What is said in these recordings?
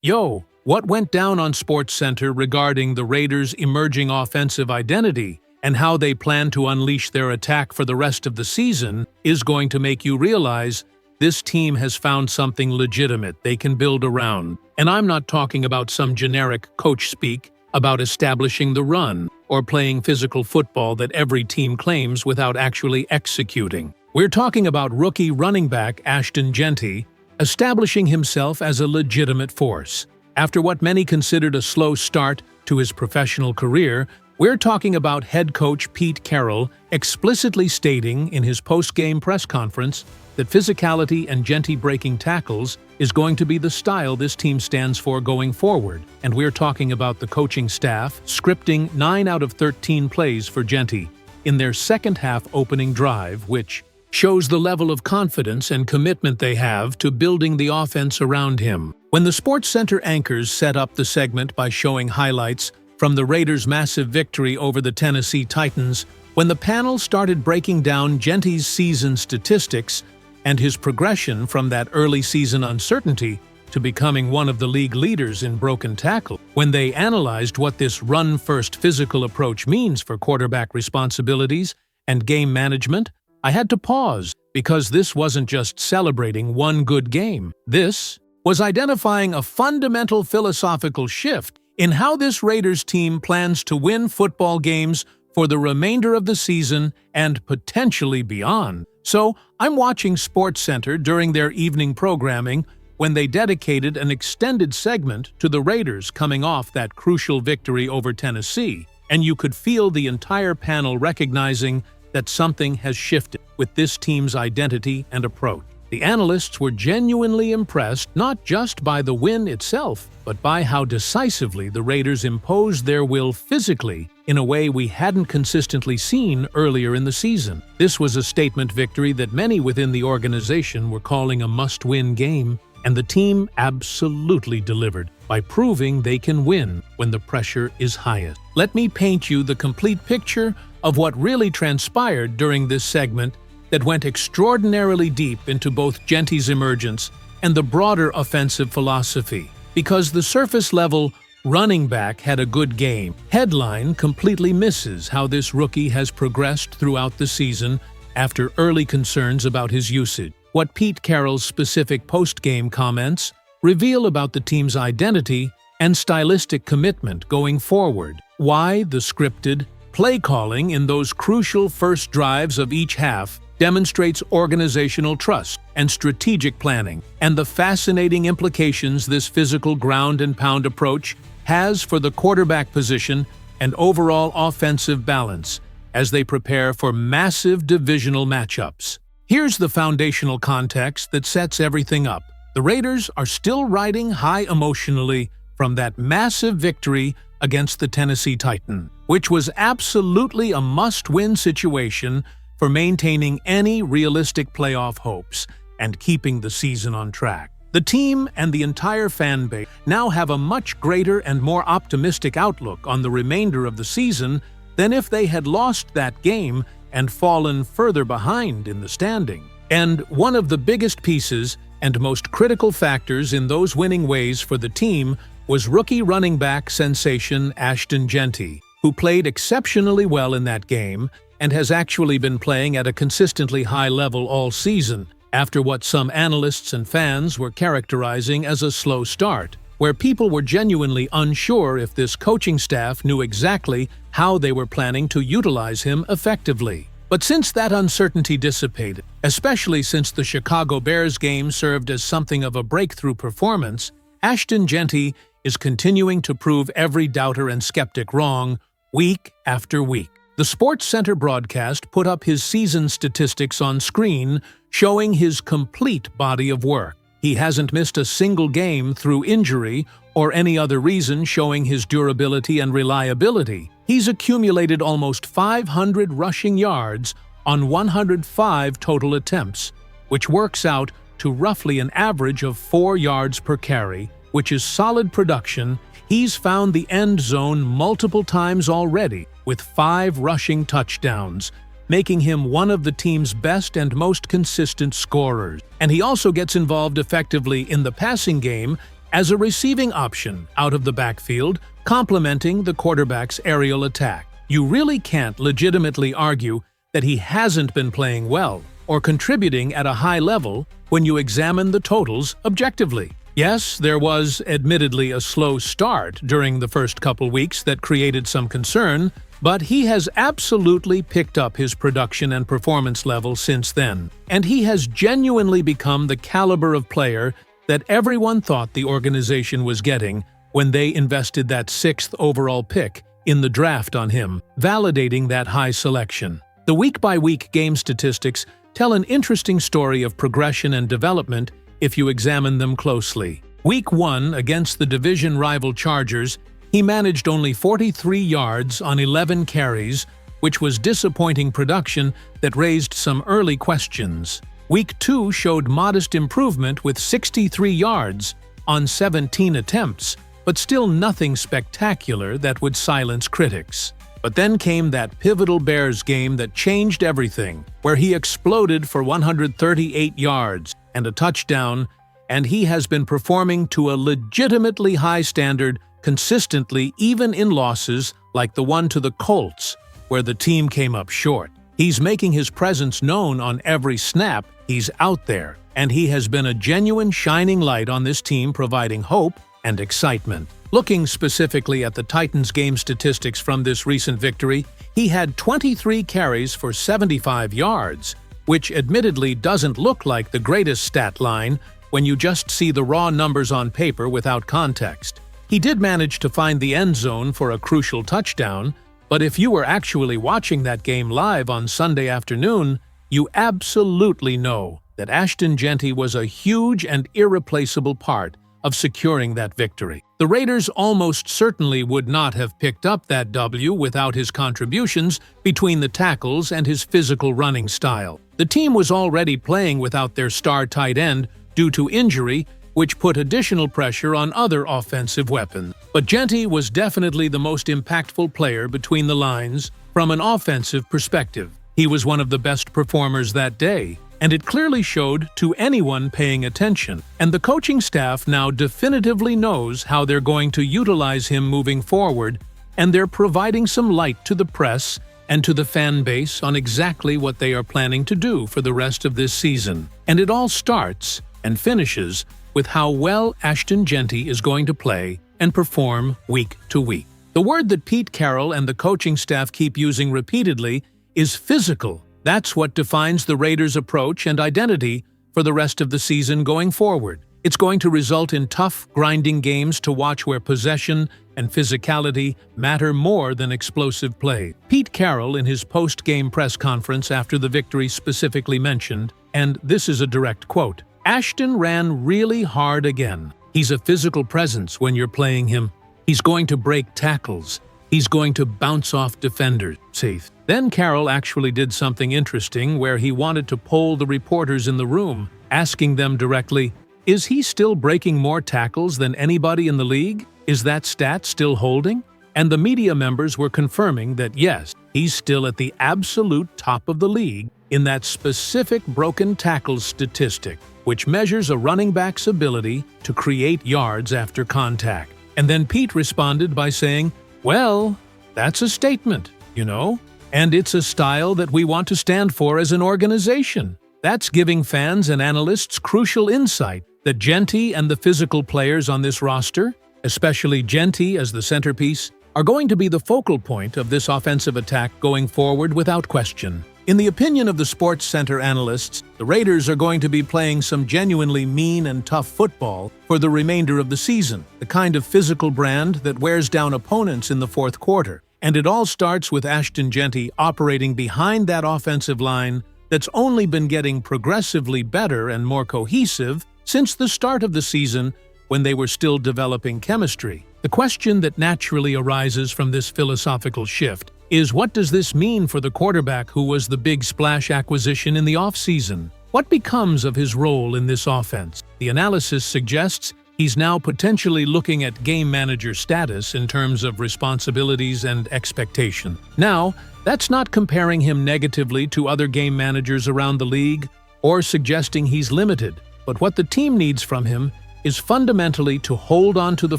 Yo, what went down on SportsCenter regarding the Raiders' emerging offensive identity and how they plan to unleash their attack for the rest of the season is going to make you realize this team has found something legitimate they can build around. And I'm not talking about some generic coach speak about establishing the run or playing physical football that every team claims without actually executing. We're talking about rookie running back Ashton Jeanty establishing himself as a legitimate force. After what many considered a slow start to his professional career, we're talking about head coach Pete Carroll explicitly stating in his post-game press conference that physicality and Jeanty breaking tackles is going to be the style this team stands for going forward. And we're talking about the coaching staff scripting 9 out of 13 plays for Jeanty in their second-half opening drive, which shows the level of confidence and commitment they have to building the offense around him. When the SportsCenter anchors set up the segment by showing highlights from the Raiders' massive victory over the Tennessee Titans, when the panel started breaking down Jeanty's season statistics and his progression from that early season uncertainty to becoming one of the league leaders in broken tackle, when they analyzed what this run-first physical approach means for quarterback responsibilities and game management, I had to pause, because this wasn't just celebrating one good game. This was identifying a fundamental philosophical shift in how this Raiders team plans to win football games for the remainder of the season and potentially beyond. So, I'm watching SportsCenter during their evening programming when they dedicated an extended segment to the Raiders coming off that crucial victory over Tennessee, and you could feel the entire panel recognizing that something has shifted with this team's identity and approach. The analysts were genuinely impressed not just by the win itself, but by how decisively the Raiders imposed their will physically in a way we hadn't consistently seen earlier in the season. This was a statement victory that many within the organization were calling a must-win game, and the team absolutely delivered by proving they can win when the pressure is highest. Let me paint you the complete picture of what really transpired during this segment that went extraordinarily deep into both Jeanty's emergence and the broader offensive philosophy. Because the surface-level running back had a good game, headline completely misses how this rookie has progressed throughout the season after early concerns about his usage. What Pete Carroll's specific post-game comments reveal about the team's identity and stylistic commitment going forward. Why the scripted play calling in those crucial first drives of each half demonstrates organizational trust and strategic planning, and the fascinating implications this physical ground-and-pound approach has for the quarterback position and overall offensive balance as they prepare for massive divisional matchups. Here's the foundational context that sets everything up. The Raiders are still riding high emotionally from that massive victory against the Tennessee Titans, which was absolutely a must-win situation for maintaining any realistic playoff hopes and keeping the season on track. The team and the entire fan base now have a much greater and more optimistic outlook on the remainder of the season than if they had lost that game and fallen further behind in the standing. And one of the biggest pieces and most critical factors in those winning ways for the team was rookie running back sensation Ashton Jeanty, who played exceptionally well in that game and has actually been playing at a consistently high level all season, after what some analysts and fans were characterizing as a slow start, where people were genuinely unsure if this coaching staff knew exactly how they were planning to utilize him effectively. But since that uncertainty dissipated, especially since the Chicago Bears game served as something of a breakthrough performance, Ashton Jeanty is continuing to prove every doubter and skeptic wrong week after week. The SportsCenter broadcast put up his season statistics on screen, showing his complete body of work. He hasn't missed a single game through injury or any other reason, showing his durability and reliability. He's accumulated almost 500 rushing yards on 105 total attempts, which works out to roughly an average of 4 yards per carry, which is solid production. He's found the end zone multiple times already, with 5 rushing touchdowns, making him one of the team's best and most consistent scorers. And he also gets involved effectively in the passing game as a receiving option out of the backfield, complementing the quarterback's aerial attack. You really can't legitimately argue that he hasn't been playing well or contributing at a high level when you examine the totals objectively. Yes, there was admittedly a slow start during the first couple weeks that created some concern, but he has absolutely picked up his production and performance level since then, and he has genuinely become the caliber of player that everyone thought the organization was getting when they invested that 6th overall pick in the draft on him, validating that high selection. The week-by-week game statistics tell an interesting story of progression and development if you examine them closely. Week 1 against the division rival Chargers, he managed only 43 yards on 11 carries, which was disappointing production that raised some early questions. Week 2 showed modest improvement with 63 yards on 17 attempts, but still nothing spectacular that would silence critics. But then came that pivotal Bears game that changed everything, where he exploded for 138 yards and a touchdown, and he has been performing to a legitimately high standard consistently even in losses like the one to the Colts, where the team came up short. He's making his presence known on every snap he's out there, and he has been a genuine shining light on this team, providing hope and excitement. Looking specifically at the Titans game statistics from this recent victory, he had 23 carries for 75 yards, which admittedly doesn't look like the greatest stat line when you just see the raw numbers on paper without context. He did manage to find the end zone for a crucial touchdown, but if you were actually watching that game live on Sunday afternoon, you absolutely know that Ashton Jeanty was a huge and irreplaceable part of securing that victory. The Raiders almost certainly would not have picked up that W without his contributions between the tackles and his physical running style. The team was already playing without their star tight end due to injury, which put additional pressure on other offensive weapons. But Jeanty was definitely the most impactful player between the lines from an offensive perspective. He was one of the best performers that day, and it clearly showed to anyone paying attention. And the coaching staff now definitively knows how they're going to utilize him moving forward, and they're providing some light to the press and to the fan base on exactly what they are planning to do for the rest of this season. And it all starts and finishes with how well Ashton Jeanty is going to play and perform week to week. The word that Pete Carroll and the coaching staff keep using repeatedly is physical. That's what defines the Raiders' approach and identity for the rest of the season going forward. It's going to result in tough, grinding games to watch where possession and physicality matter more than explosive play. Pete Carroll, in his post-game press conference after the victory, specifically mentioned, and this is a direct quote, "Ashton ran really hard again. He's a physical presence when you're playing him. He's going to break tackles. He's going to bounce off defenders." Safe. Then Carroll actually did something interesting where he wanted to poll the reporters in the room, asking them directly, "Is he still breaking more tackles than anybody in the league? Is that stat still holding?" And the media members were confirming that yes, he's still at the absolute top of the league in that specific broken tackles statistic, which measures a running back's ability to create yards after contact. And then Pete responded by saying, "Well, that's a statement, you know, and it's a style that we want to stand for as an organization." That's giving fans and analysts crucial insight that Jeanty and the physical players on this roster, especially Jeanty as the centerpiece, are going to be the focal point of this offensive attack going forward without question. In the opinion of the Sports Center analysts, the Raiders are going to be playing some genuinely mean and tough football for the remainder of the season, the kind of physical brand that wears down opponents in the fourth quarter. And it all starts with Ashton Jeanty operating behind that offensive line that's only been getting progressively better and more cohesive since the start of the season when they were still developing chemistry. The question that naturally arises from this philosophical shift is, what does this mean for the quarterback who was the big splash acquisition in the offseason? What becomes of his role in this offense? The analysis suggests he's now potentially looking at game manager status in terms of responsibilities and expectation. Now, that's not comparing him negatively to other game managers around the league or suggesting he's limited, but what the team needs from him is fundamentally to hold on to the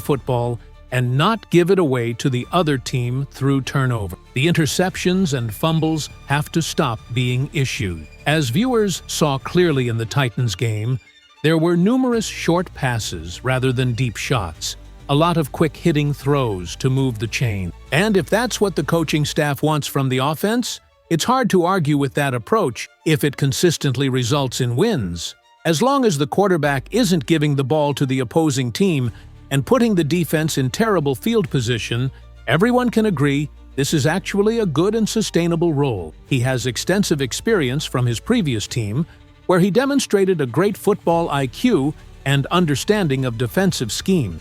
football and not give it away to the other team through turnover. The interceptions and fumbles have to stop being issued. As viewers saw clearly in the Titans game, there were numerous short passes rather than deep shots, a lot of quick-hitting throws to move the chain. And if that's what the coaching staff wants from the offense, it's hard to argue with that approach if it consistently results in wins. As long as the quarterback isn't giving the ball to the opposing team and putting the defense in terrible field position, everyone can agree this is actually a good and sustainable role. He has extensive experience from his previous team, where he demonstrated a great football IQ and understanding of defensive scheme.